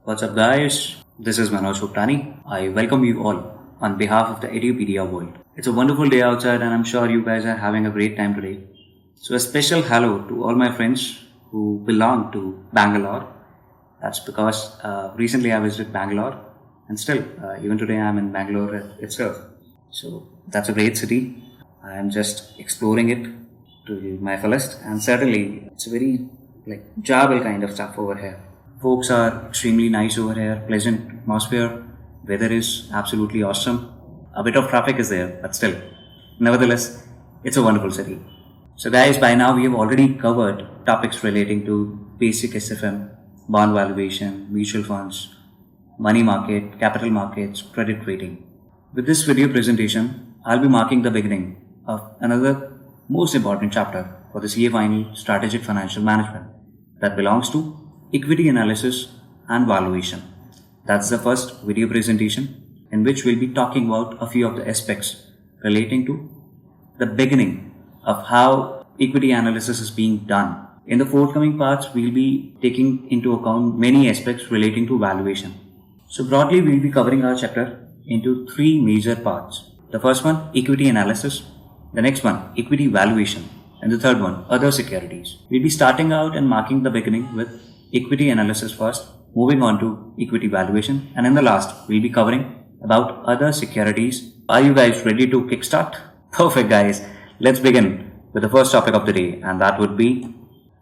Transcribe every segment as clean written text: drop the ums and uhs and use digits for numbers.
What's up, guys? This is Manoj Huptani. I welcome you all on behalf of the Edupedia world. It's a wonderful day outside, and I'm sure you guys are having a great time today. So, a special hello to all my friends who belong to Bangalore. That's because recently I visited Bangalore, and still, even today, I'm in Bangalore itself. So, that's a great city. I'm just exploring it to my fullest, and certainly, it's a very joyable kind of stuff over here. Folks are extremely nice over here, pleasant atmosphere, weather is absolutely awesome. A bit of traffic is there, but still, nevertheless, it's a wonderful city. So, guys, by now we have already covered topics relating to basic SFM, bond valuation, mutual funds, money market, capital markets, credit rating. With this video presentation, I'll be marking the beginning of another most important chapter for the CA Final Strategic Financial Management that belongs to equity analysis and valuation. That's the first video presentation in which we'll be talking about a few of the aspects relating to the beginning of how equity analysis is being done. In the forthcoming parts, we'll be taking into account many aspects relating to valuation. So broadly, we'll be covering our chapter into three major parts. The first one, equity analysis. The next one, equity valuation. And the third one, other securities. We'll be starting out and marking the beginning with equity analysis first, moving on to equity valuation, and in the last, we'll be covering about other securities. Are you guys ready to kickstart? Perfect, guys. Let's begin with the first topic of the day, and that would be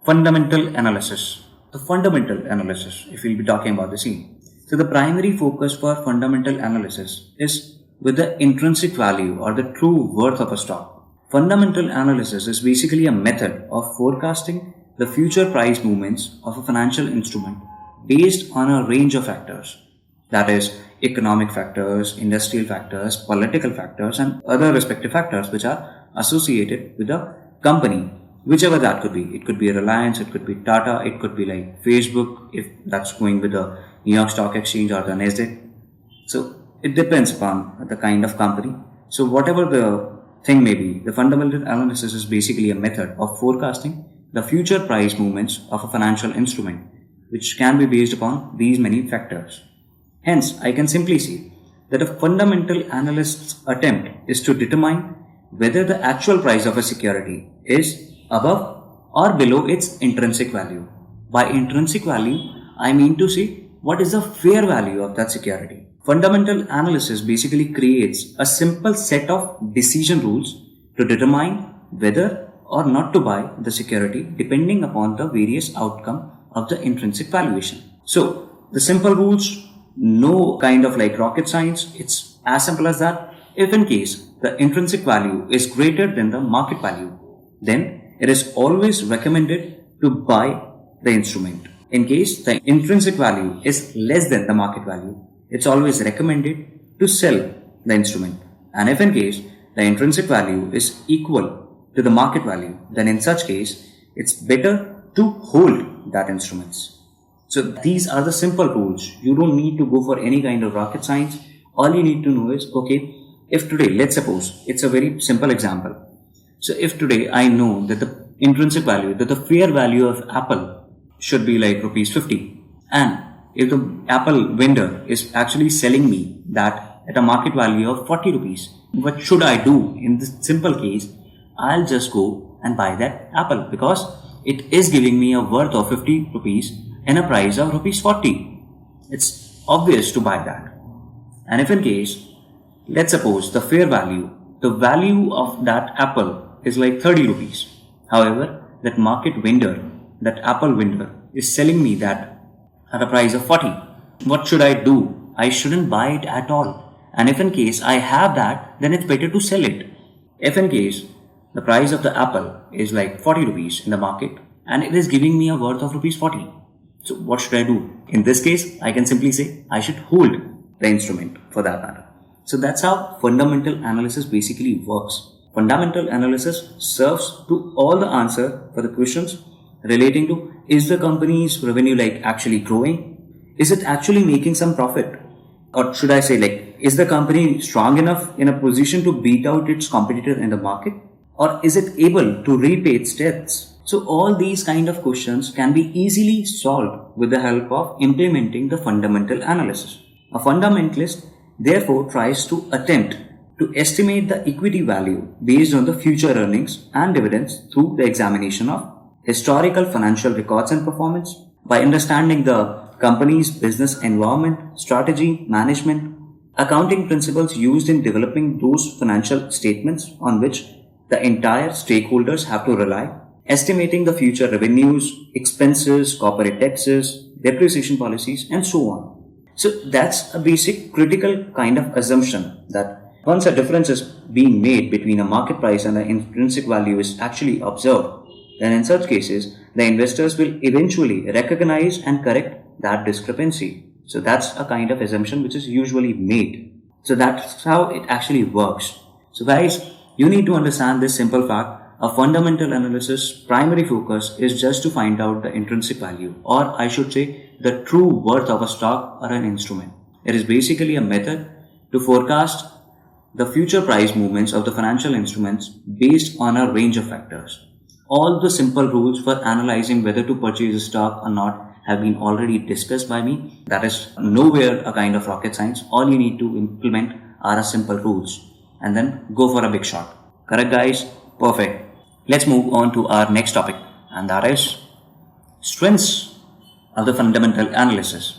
fundamental analysis. The fundamental analysis, if we'll be talking about the same. So the primary focus for fundamental analysis is with the intrinsic value or the true worth of a stock. Fundamental analysis is basically a method of forecasting the future price movements of a financial instrument based on a range of factors. That is, economic factors, industrial factors, political factors, and other respective factors which are associated with the company, whichever that could be. It could be Reliance, it could be Tata, it could be like Facebook, if that's going with the New York Stock Exchange or the Nasdaq. So it depends upon the kind of company. So whatever the thing may be, the fundamental analysis is basically a method of forecasting the future price movements of a financial instrument, which can be based upon these many factors. Hence, I can simply say that a fundamental analyst's attempt is to determine whether the actual price of a security is above or below its intrinsic value. By intrinsic value, I mean to say what is the fair value of that security. Fundamental analysis basically creates a simple set of decision rules to determine whether or not to buy the security depending upon the various outcome of the intrinsic valuation. So the simple rules, no kind of like rocket science, it's as simple as that. If in case the intrinsic value is greater than the market value, then it is always recommended to buy the instrument. In case the intrinsic value is less than the market value, it's always recommended to sell the instrument. And if in case the intrinsic value is equal to the market value, then in such case, it's better to hold that instruments. So these are the simple rules. You don't need to go for any kind of rocket science. All you need to know is, okay, if today, let's suppose, it's a very simple example. So if today I know that the intrinsic value, that the fair value of Apple should be like rupees 50, and if the Apple vendor is actually selling me that at a market value of 40 rupees, what should I do in this simple case? I'll just go and buy that apple because it is giving me a worth of 50 rupees and a price of rupees 40. It's obvious to buy that. And if in case, let's suppose the fair value, the value of that apple is like 30 rupees. However, that market vendor, that apple vendor is selling me that at a price of 40. What should I do? I shouldn't buy it at all. And if in case I have that, then it's better to sell it. If in case the price of the apple is like 40 rupees in the market and it is giving me a worth of rupees 40. So what should I do? In this case, I can simply say I should hold the instrument for that matter. So that's how fundamental analysis basically works. Fundamental analysis serves to all the answer for the questions relating to, is the company's revenue like actually growing? Is it actually making some profit? Or should I say like, is the company strong enough in a position to beat out its competitor in the market? Or is it able to repay its debts? So all these kind of questions can be easily solved with the help of implementing the fundamental analysis. A fundamentalist therefore tries to attempt to estimate the equity value based on the future earnings and dividends through the examination of historical financial records and performance, by understanding the company's business environment, strategy, management, accounting principles used in developing those financial statements on which the entire stakeholders have to rely, estimating the future revenues, expenses, corporate taxes, depreciation policies, and so on. So that's a basic critical kind of assumption that once a difference is being made between a market price and the intrinsic value is actually observed, then in such cases, the investors will eventually recognize and correct that discrepancy. So that's a kind of assumption which is usually made. So that's how it actually works. So guys, you need to understand this simple fact. A fundamental analysis primary focus is just to find out the intrinsic value, or I should say the true worth of a stock or an instrument. It is basically a method to forecast the future price movements of the financial instruments based on a range of factors. All the simple rules for analyzing whether to purchase a stock or not have been already discussed by me. That is nowhere a kind of rocket science. All you need to implement are a simple rules and then go for a big shot. Correct guys? Perfect. Let's move on to our next topic, and that is strengths of the fundamental analysis.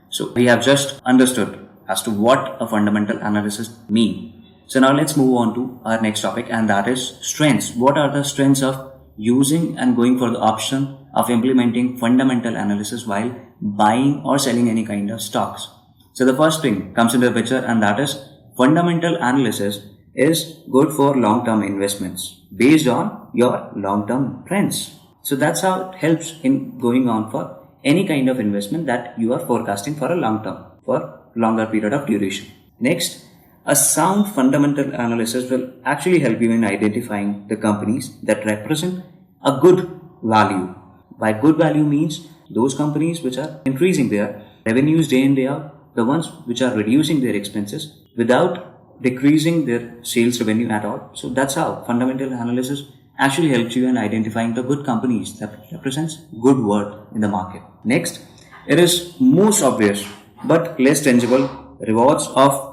So we have just understood as to what a fundamental analysis means. So now let's move on to our next topic, and that is strengths. What are the strengths of using and going for the option of implementing fundamental analysis while buying or selling any kind of stocks? So the first thing comes into the picture, and that is fundamental analysis is good for long-term investments based on your long-term trends. So that's how it helps in going on for any kind of investment that you are forecasting for a long term, for longer period of duration. Next, a sound fundamental analysis will actually help you in identifying the companies that represent a good value. By good value means those companies which are increasing their revenues day in day out, the ones which are reducing their expenses without decreasing their sales revenue at all. So that's how fundamental analysis actually helps you in identifying the good companies that represents good worth in the market. Next, it is most obvious but less tangible rewards of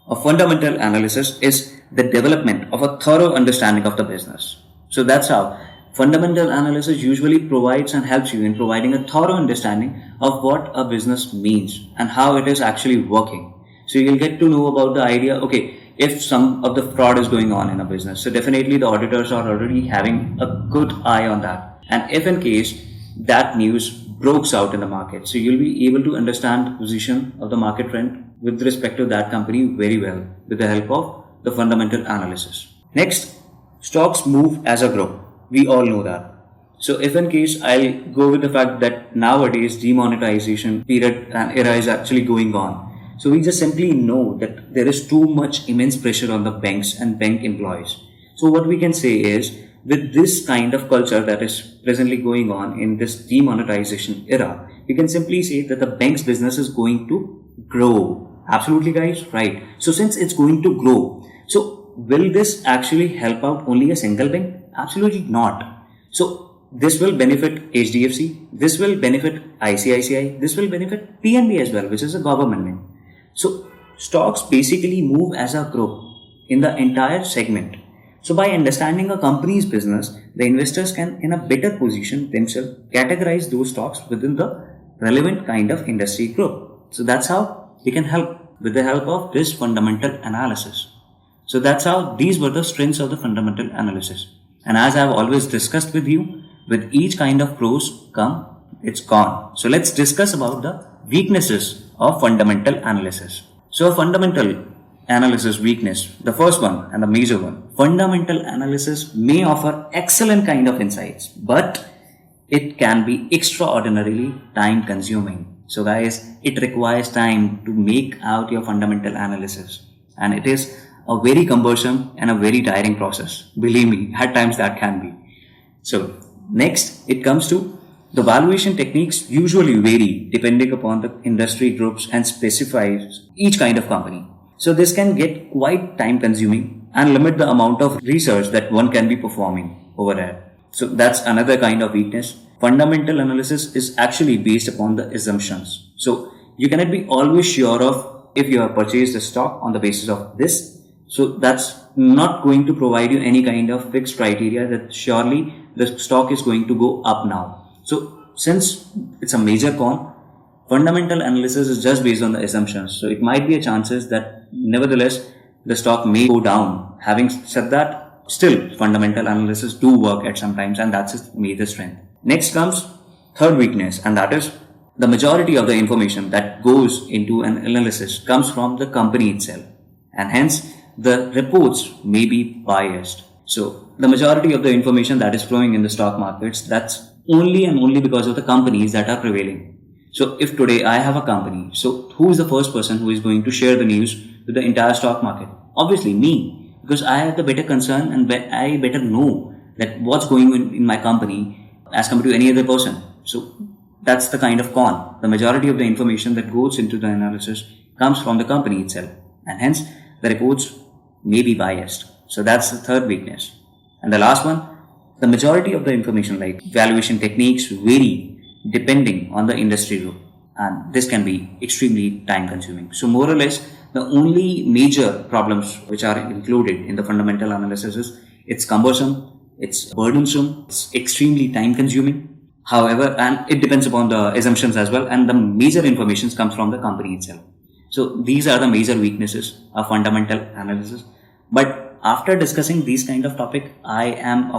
a fundamental analysis is the development of a thorough understanding of the business. So that's how fundamental analysis usually provides and helps you in providing a thorough understanding of what a business means and how it is actually working. So you'll get to know about the idea, okay, if some of the fraud is going on in a business, so definitely the auditors are already having a good eye on that. And if in case that news breaks out in the market, so you'll be able to understand the position of the market trend with respect to that company very well with the help of the fundamental analysis. Next, stocks move as a group. We all know that. So if in case I'll go with the fact that nowadays demonetization period and era is actually going on. So we just simply know that there is too much immense pressure on the banks and bank employees. So what we can say is, with this kind of culture that is presently going on in this demonetization era, we can simply say that the bank's business is going to grow. Absolutely guys, right? So since it's going to grow, so will this actually help out only a single bank? Absolutely not. So this will benefit HDFC, this will benefit ICICI, this will benefit PNB as well, which is a government name. So stocks basically move as a group in the entire segment. So by understanding a company's business, the investors can in a better position themselves categorize those stocks within the relevant kind of industry group. So that's how we can help with the help of this fundamental analysis. So that's how these were the strengths of the fundamental analysis. And as I've always discussed with you, with each kind of pros come, it's gone. So let's discuss about the weaknesses of fundamental analysis. So a fundamental analysis weakness, the first one and the major one, fundamental analysis may offer excellent kind of insights, but it can be extraordinarily time consuming. So guys, it requires time to make out your fundamental analysis, and it is a very cumbersome and a very tiring process. Believe me, at times that can be. So next, it comes to the valuation techniques usually vary depending upon the industry groups and specifies each kind of company. So this can get quite time consuming and limit the amount of research that one can be performing over there. So that's another kind of weakness. Fundamental analysis is actually based upon the assumptions. So you cannot be always sure of if you have purchased a stock on the basis of this. So that's not going to provide you any kind of fixed criteria that surely the stock is going to go up now. So since it's a major con, fundamental analysis is just based on the assumptions. So it might be a chances that nevertheless the stock may go down. Having said that, still fundamental analysis do work at some times, and that's its major strength. Next comes third weakness, and that is the majority of the information that goes into an analysis comes from the company itself, and hence the reports may be biased. So the majority of the information that is flowing in the stock markets, that's only and only because of the companies that are prevailing. So if today I have a company, so who is the first person who is going to share the news with the entire stock market? Obviously me, because I have the better concern and I better know that what's going on in my company as compared to any other person. So that's the kind of con. The majority of the information that goes into the analysis comes from the company itself, and hence the reports may be biased. So that's the third weakness. And the last one, the majority of the information like valuation techniques vary depending on the industry group, and this can be extremely time consuming. So more or less the only major problems which are included in the fundamental analysis is it's cumbersome, it's burdensome, it's extremely time consuming. However, and it depends upon the assumptions as well, and the major information comes from the company itself. So these are the major weaknesses of fundamental analysis. But after discussing these kind of topic, I'm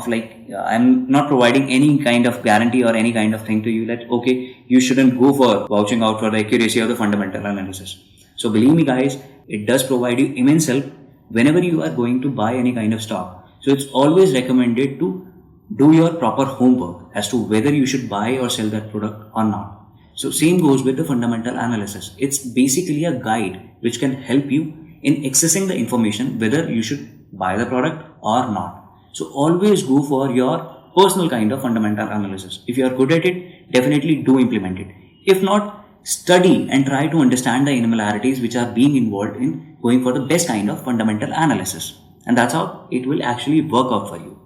not providing any kind of guarantee or any kind of thing to you that, okay, you shouldn't go for vouching out for the accuracy of the fundamental analysis. So believe me guys, it does provide you immense help whenever you are going to buy any kind of stock. So it's always recommended to do your proper homework as to whether you should buy or sell that product or not. So same goes with the fundamental analysis. It's basically a guide which can help you in accessing the information whether you should buy the product or not. So always go for your personal kind of fundamental analysis. If you are good at it, definitely do implement it. If not, study and try to understand the similarities which are being involved in going for the best kind of fundamental analysis. And that's how it will actually work out for you.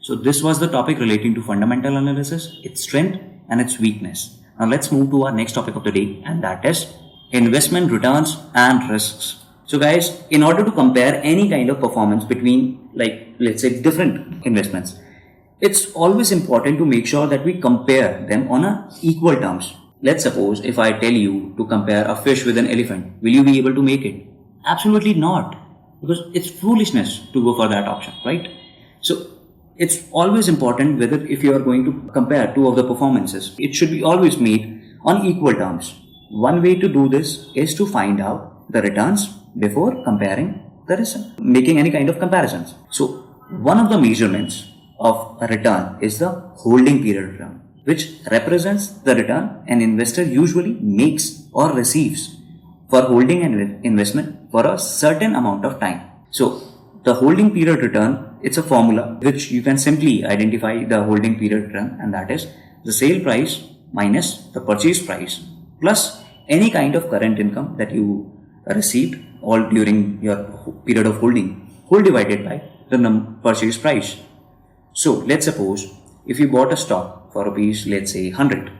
So this was the topic relating to fundamental analysis, its strength and its weakness. Now let's move to our next topic of the day, and that is investment returns and risks. So guys, in order to compare any kind of performance between, like, let's say different investments, it's always important to make sure that we compare them on a equal terms. Let's suppose if I tell you to compare a fish with an elephant, will you be able to make it? Absolutely not, because it's foolishness to go for that option, right? So it's always important whether if you are going to compare two of the performances, it should be always made on equal terms. One way to do this is to find out the returns before comparing the result, making any kind of comparisons. So one of the measurements of a return is the holding period return, which represents the return an investor usually makes or receives for holding an investment for a certain amount of time. So the holding period return, it's a formula which you can simply identify the holding period return, and that is the sale price minus the purchase price plus any kind of current income that you received all during your period of holding, whole divided by the purchase price. So let's suppose if you bought a stock for rupees, let's say 100,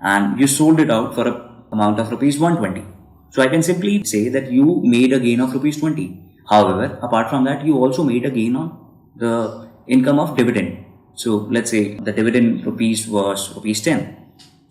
and you sold it out for an amount of rupees 120. So I can simply say that you made a gain of rupees 20. However, apart from that, you also made a gain on the income of dividend. So let's say the dividend rupees was rupees 10.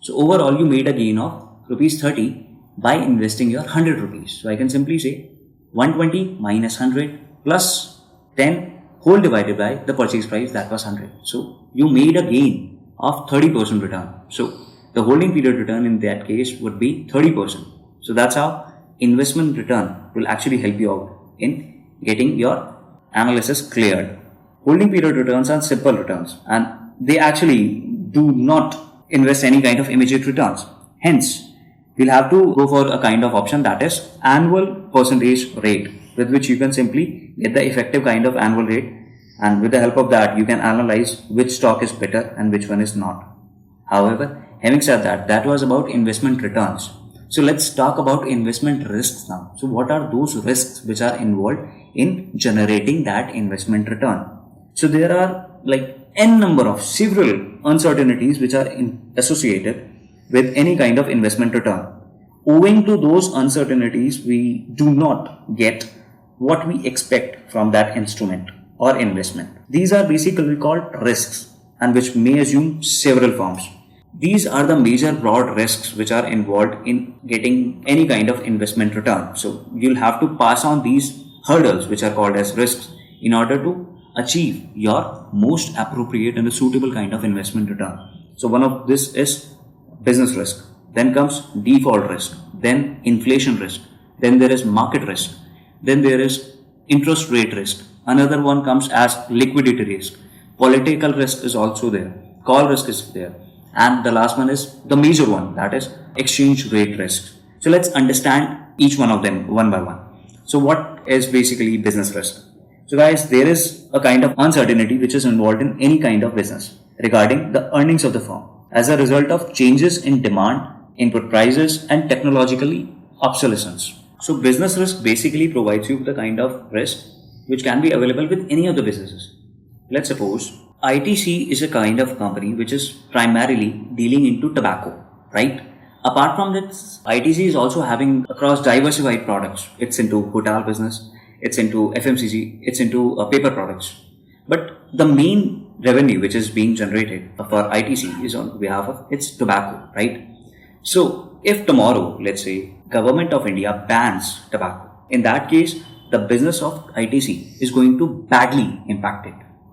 So overall, you made a gain of rupees 30 by investing your 100 rupees. So I can simply say 120 minus 100 plus 10 whole divided by the purchase price, that was 100. So you made a gain of 30% return. So the holding period return in that case would be 30%. So that's how investment return will actually help you out in getting your analysis cleared. Holding period returns are simple returns, and they actually do not invest any kind of immediate returns. Hence, we'll have to go for a kind of option that is annual percentage rate, with which you can simply get the effective kind of annual rate, and with the help of that you can analyze which stock is better and which one is not. However, having said that, that was about investment returns. So let's talk about investment risks now. So what are those risks which are involved in generating that investment return? So there are like n number of several uncertainties which are associated with any kind of investment return. Owing to those uncertainties, we do not get what we expect from that instrument or investment. These are basically called risks and which may assume several forms. These are the major broad risks which are involved in getting any kind of investment return. So you'll have to pass on these hurdles which are called as risks in order to achieve your most appropriate and a suitable kind of investment return. So one of this is business risk. Then comes default risk. Then inflation risk. Then there is market risk. Then there is interest rate risk. Another one comes as liquidity risk. Political risk is also there. Call risk is there. And the last one is the major one, that is exchange rate risk. So let's understand each one of them one by one. So what is basically business risk? So guys, there is a kind of uncertainty which is involved in any kind of business regarding the earnings of the firm as a result of changes in demand, input prices and technologically obsolescence. So business risk basically provides you the kind of risk which can be available with any of the businesses. Let's suppose ITC is a kind of company which is primarily dealing into tobacco, right? Apart from this, ITC is also having across diversified products. It's into hotel business, it's into FMCG, it's into paper products. But the main revenue which is being generated for ITC is on behalf of its tobacco, right? So if tomorrow, let's say, Government of India bans tobacco, in that case, the business of ITC is going to badly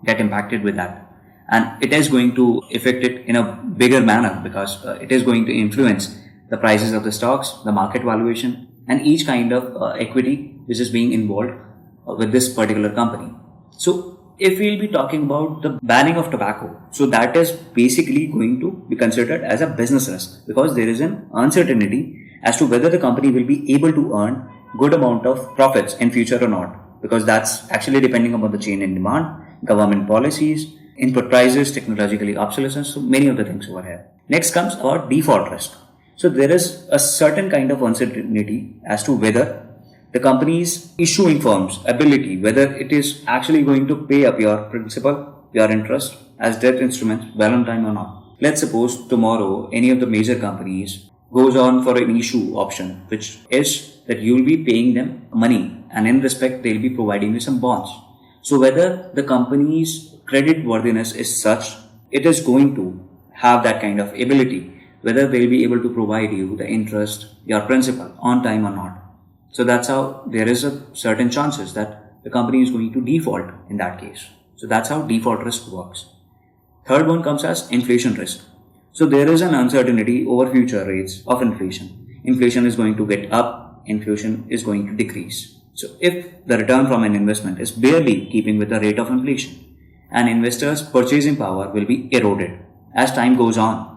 get impacted with that. And it is going to affect it in a bigger manner because it is going to influence the prices of the stocks, the market valuation, and each kind of equity which is being involved with this particular company. So if we'll be talking about the banning of tobacco, so that is basically going to be considered as a business risk because there is an uncertainty as to whether the company will be able to earn good amount of profits in future or not, because that's actually depending upon the chain in demand, government policies, input prices, technologically obsolescence, so many of the things over here. Next comes about default risk. So there is a certain kind of uncertainty as to whether the company's issuing firm's ability, whether it is actually going to pay up your principal, your interest as debt instruments well on time or not. Let's suppose tomorrow any of the major companies goes on for an issue option, which is that you'll be paying them money and in respect they'll be providing you some bonds. So whether the company's credit worthiness is such, it is going to have that kind of ability, whether they'll be able to provide you the interest, your principal on time or not. So that's how there is a certain chances that the company is going to default in that case. So that's how default risk works. Third one comes as inflation risk. So there is an uncertainty over future rates of inflation. Inflation is going to get up, inflation is going to decrease. So if the return from an investment is barely keeping with the rate of inflation, an investor's purchasing power will be eroded as time goes on.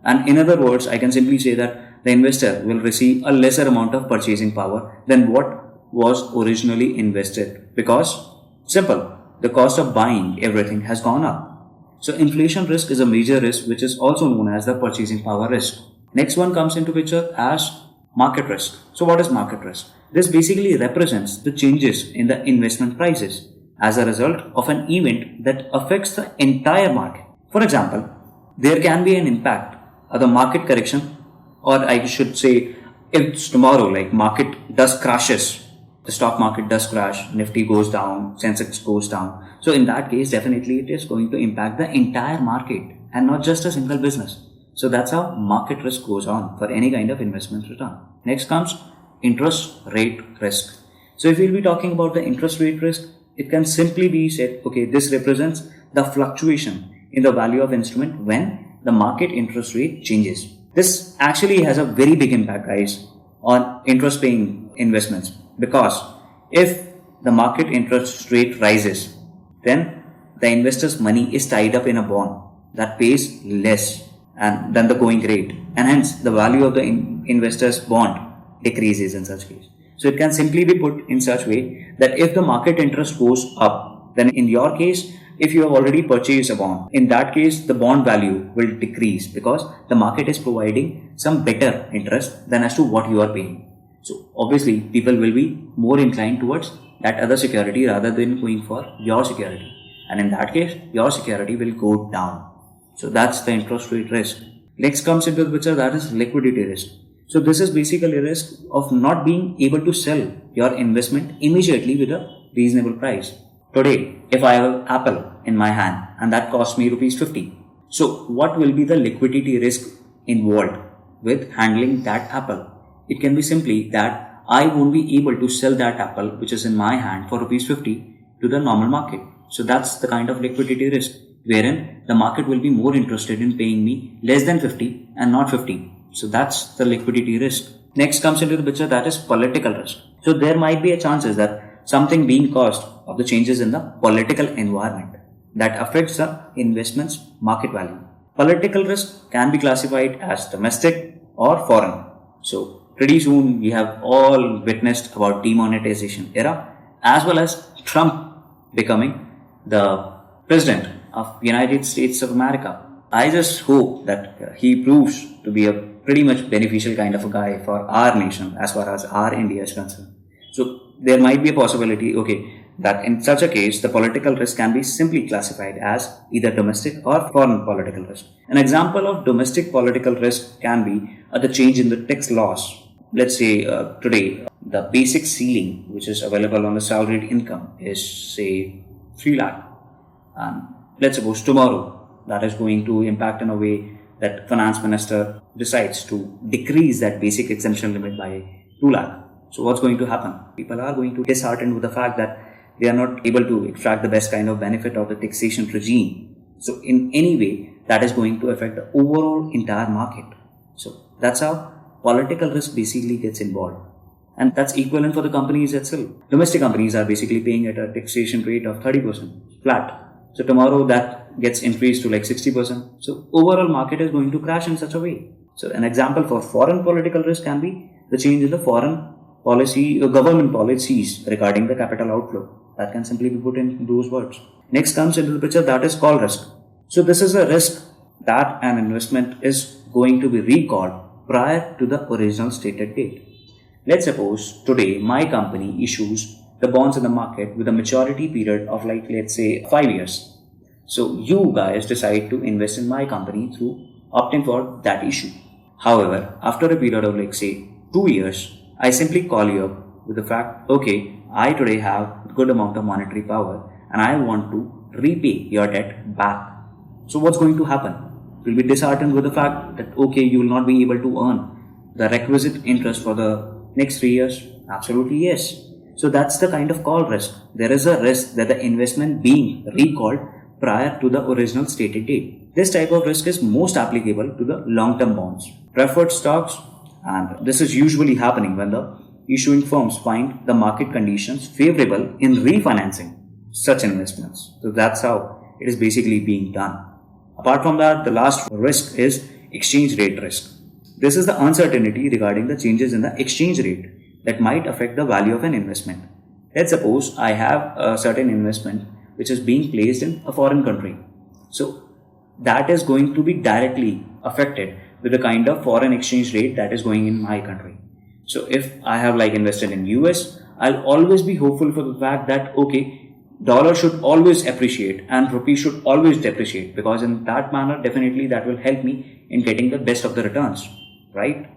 And in other words, I can simply say that the investor will receive a lesser amount of purchasing power than what was originally invested because, simple, the cost of buying everything has gone up. So inflation risk is a major risk which is also known as the purchasing power risk. Next one comes into picture as market risk. So what is market risk? This basically represents the changes in the investment prices as a result of an event that affects the entire market. For example, there can be an impact of the market correction, or I should say if it's tomorrow like market does crashes, the stock market does crash, Nifty goes down, Sensex goes down. So in that case, definitely it is going to impact the entire market and not just a single business. So that's how market risk goes on for any kind of investment return. Next comes interest rate risk. So if we'll be talking about the interest rate risk, it can simply be said, okay, this represents the fluctuation in the value of instrument when the market interest rate changes. This actually has a very big impact, guys, on interest paying investments, because if the market interest rate rises, then the investor's money is tied up in a bond that pays less than the going rate, and hence the value of the investor's bond decreases in such case. So it can simply be put in such way that if the market interest goes up, then in your case, if you have already purchased a bond, in that case the bond value will decrease because the market is providing some better interest than as to what you are paying. So obviously people will be more inclined towards that other security rather than going for your security. And in that case, your security will go down. So that's the interest rate risk. Next comes into the picture, that is liquidity risk. So this is basically a risk of not being able to sell your investment immediately with a reasonable price. Today, if I have an apple in my hand and that costs me rupees 50, so what will be the liquidity risk involved with handling that apple? It can be simply that I won't be able to sell that apple which is in my hand for rupees 50 to the normal market. So that's the kind of liquidity risk wherein the market will be more interested in paying me less than 50 and not 50. So that's the liquidity risk. Next comes into the picture, that is political risk. So there might be a chances that something being caused of the changes in the political environment that affects the investment's market value. Political risk can be classified as domestic or foreign. So pretty soon we have all witnessed about demonetization era as well as Trump becoming the president of United States of America. I just hope that he proves to be a pretty much beneficial kind of a guy for our nation as far as our India is concerned. So there might be a possibility, that in such a case, the political risk can be simply classified as either domestic or foreign political risk. An example of domestic political risk can be the change in the tax laws. Let's say today, the basic ceiling which is available on the salaried income is say 3 lakh. And let's suppose tomorrow that is going to impact in a way that finance minister decides to decrease that basic exemption limit by 2 lakh. So what's going to happen? People are going to be disheartened with the fact that they are not able to extract the best kind of benefit of the taxation regime. So in any way, that is going to affect the overall entire market. So that's how political risk basically gets involved. And that's equivalent for the companies itself. Domestic companies are basically paying at a taxation rate of 30% flat. So tomorrow that gets increased to like 60%. So overall market is going to crash in such a way. So an example for foreign political risk can be the change in the foreign policy, government policies regarding the capital outflow. That can simply be put in those words. Next comes into the picture, that is call risk. So this is a risk that an investment is going to be recalled prior to the original stated date. Let's suppose today my company issues the bonds in the market with a maturity period of like let's say 5 years. So you guys decide to invest in my company through opting for that issue. However, after a period of like say 2 years, I simply call you up with the fact, I today have a good amount of monetary power and I want to repay your debt back. So what's going to happen? You'll be disheartened with the fact that you will not be able to earn the requisite interest for the next 3 years? Absolutely yes. So that's the kind of call risk. There is a risk that the investment being recalled prior to the original stated date. This type of risk is most applicable to the long-term bonds, preferred stocks, and this is usually happening when the issuing firms find the market conditions favorable in refinancing such investments. So that's how it is basically being done. Apart from that, the last risk is exchange rate risk. This is the uncertainty regarding the changes in the exchange rate that might affect the value of an investment. Let's suppose I have a certain investment which is being placed in a foreign country. So that is going to be directly affected with the kind of foreign exchange rate that is going in my country. So if I have like invested in US, I'll always be hopeful for the fact that dollar should always appreciate and rupee should always depreciate, because in that manner definitely that will help me in getting the best of the returns, right?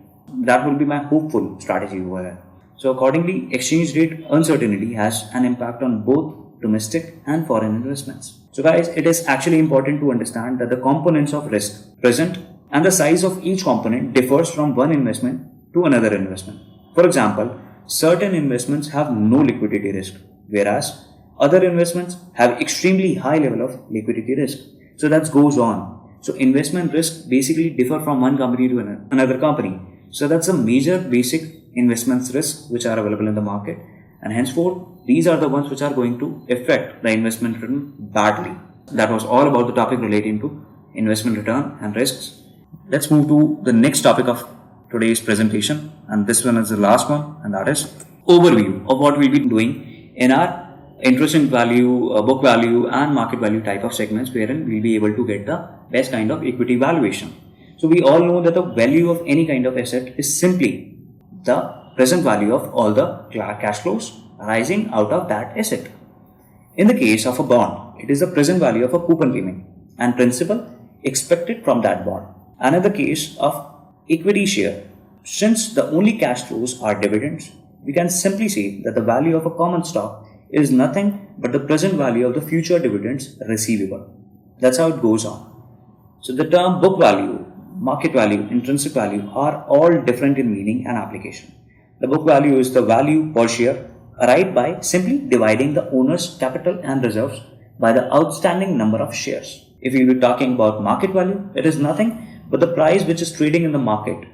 That will be my hopeful strategy over here. So accordingly, exchange rate uncertainty has an impact on both domestic and foreign investments. So guys, it is actually important to understand that the components of risk present and the size of each component differs from one investment to another investment. For example, certain investments have no liquidity risk, whereas other investments have extremely high level of liquidity risk. So that goes on. So investment risk basically differ from one company to another company. So that's a major basic investments risk which are available in the market, and henceforth these are the ones which are going to affect the investment return badly. That was all about the topic relating to investment return and risks. Let's move to the next topic of today's presentation, and this one is the last one, and that is overview of what we'll be doing in our interest in value, book value and market value type of segments, wherein we'll be able to get the best kind of equity valuation. So we all know that the value of any kind of asset is simply the present value of all the cash flows arising out of that asset. In the case of a bond, it is the present value of a coupon payment and principal expected from that bond. And in the case of equity share, since the only cash flows are dividends, we can simply say that the value of a common stock is nothing but the present value of the future dividends receivable. That's how it goes on. So the term book value, market value, intrinsic value are all different in meaning and application. The book value is the value per share arrived by simply dividing the owner's capital and reserves by the outstanding number of shares. If we were talking about market value, it is nothing but the price which is trading in the market.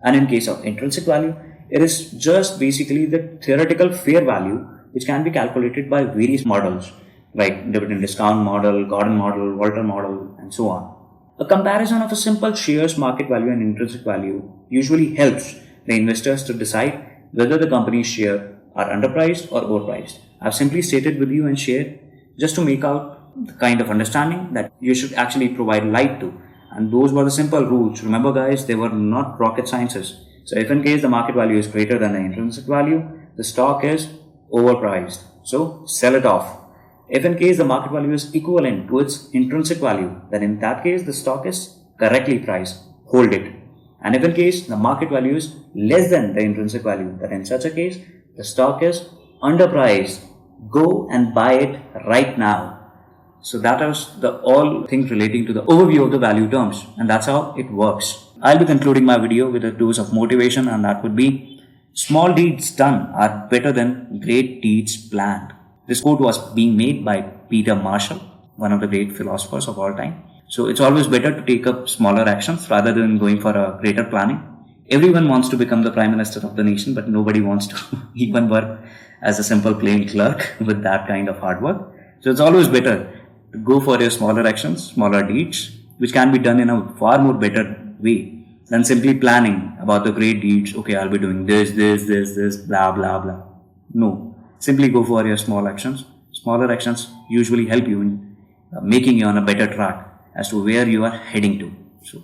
And in case of intrinsic value, it is just basically the theoretical fair value which can be calculated by various models like dividend discount model, Gordon model, Walter model, and so on. A comparison of a simple shares market value and intrinsic value usually helps the investors to decide whether the company's share are underpriced or overpriced. I've simply stated with you and shared just to make out the kind of understanding that you should actually provide light to. And those were the simple rules. Remember guys, they were not rocket sciences. So if in case the market value is greater than the intrinsic value, the stock is overpriced. So sell it off. If in case the market value is equivalent to its intrinsic value, then in that case the stock is correctly priced. Hold it. And if in case the market value is less than the intrinsic value, then in such a case the stock is underpriced. Go and buy it right now. So that is the all things relating to the overview of the value terms, and that's how it works. I'll be concluding my video with a dose of motivation, and that would be small deeds done are better than great deeds planned. This quote was being made by Peter Marshall, one of the great philosophers of all time. So it's always better to take up smaller actions rather than going for a greater planning. Everyone wants to become the Prime Minister of the nation, but nobody wants to even work as a simple plain clerk with that kind of hard work. So it's always better to go for your smaller actions, smaller deeds, which can be done in a far more better way than simply planning about the great deeds. Okay, I'll be doing this, blah, blah, blah. No, simply go for your small actions. Smaller actions usually help you in making you on a better track as to where you are heading to. So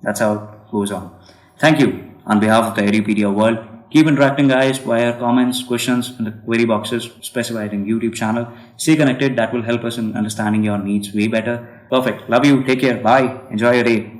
that's how it goes on. Thank you on behalf of the Edupedia world. Keep interacting guys via comments, questions in the query boxes specified in YouTube channel. Stay connected. That will help us in understanding your needs way better. Perfect. Love you. Take care. Bye. Enjoy your day.